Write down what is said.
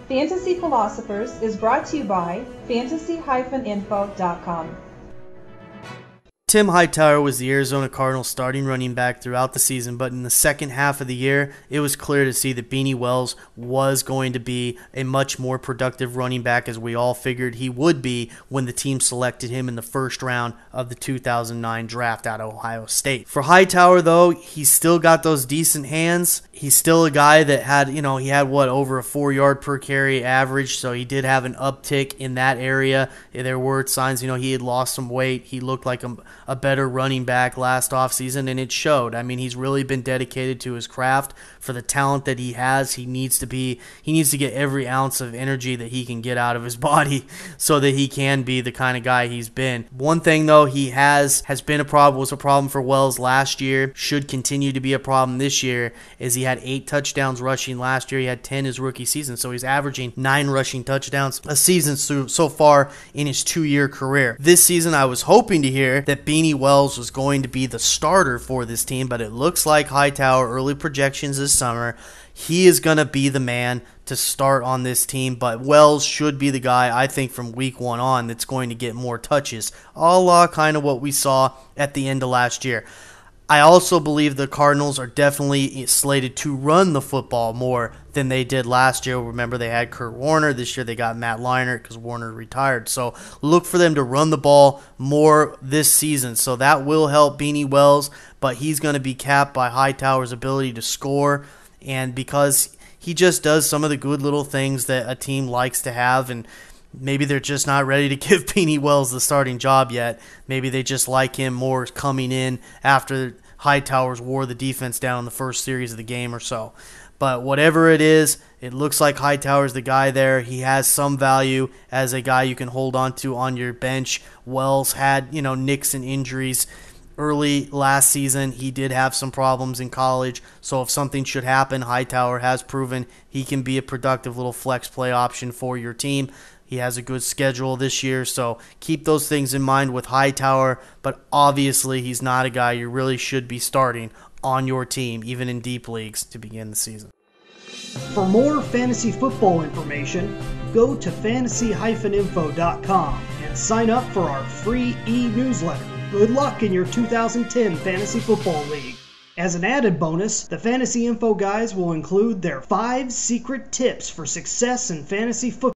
Fantasy Philosophers is brought to you by fantasy-info.com. Tim Hightower was the Arizona Cardinals starting running back throughout the season, but in the second half of the year, it was clear to see that Beanie Wells was going to be a much more productive running back, as we all figured he would be when the team selected him in the first round of the 2009 draft out of Ohio State. For Hightower, though, he's still got those decent hands. He's still a guy that had, over a 4 yard per carry average, so he did have an uptick in that area. There were signs, he had lost some weight. He looked like a better running back last offseason, and it showed. I mean, he's really been dedicated to his craft. For the talent that he has, he needs to get every ounce of energy that he can get out of his body so that he can be the kind of guy he's been. One thing, though, he was a problem for Wells last year, should continue to be a problem this year, is he had 8 touchdowns rushing last year. He had 10 his rookie season, so he's averaging 9 rushing touchdowns a season so far in his 2-year career. This season, I was hoping to hear that Beanie Wells was going to be the starter for this team, but it looks like Hightower, early projections this summer, he is going to be the man to start on this team, but Wells should be the guy, I think, from week 1 on that's going to get more touches, a la kind of what we saw at the end of last year. I also believe the Cardinals are definitely slated to run the football more than they did last year. Remember, they had Kurt Warner. This year they got Matt Leinart because Warner retired. So look for them to run the ball more this season. So that will help Beanie Wells, but he's going to be capped by Hightower's ability to score, and because he just does some of the good little things that a team likes to have, and maybe they're just not ready to give Beanie Wells the starting job yet. Maybe they just like him more coming in after Hightower's wore the defense down in the first series of the game or so. But whatever it is, it looks like Hightower's the guy there. He has some value as a guy you can hold on to on your bench. Wells had, nicks and injuries early last season. He did have some problems in college, so if something should happen, Hightower has proven he can be a productive little flex play option for your team. He has a good schedule this year, so keep those things in mind with Hightower, but obviously he's not a guy you really should be starting on your team, even in deep leagues, to begin the season. For more fantasy football information, go to fantasy-info.com and sign up for our free e-newsletter. Good luck in your 2010 Fantasy Football League. As an added bonus, the Fantasy Info guys will include their 5 secret tips for success in fantasy football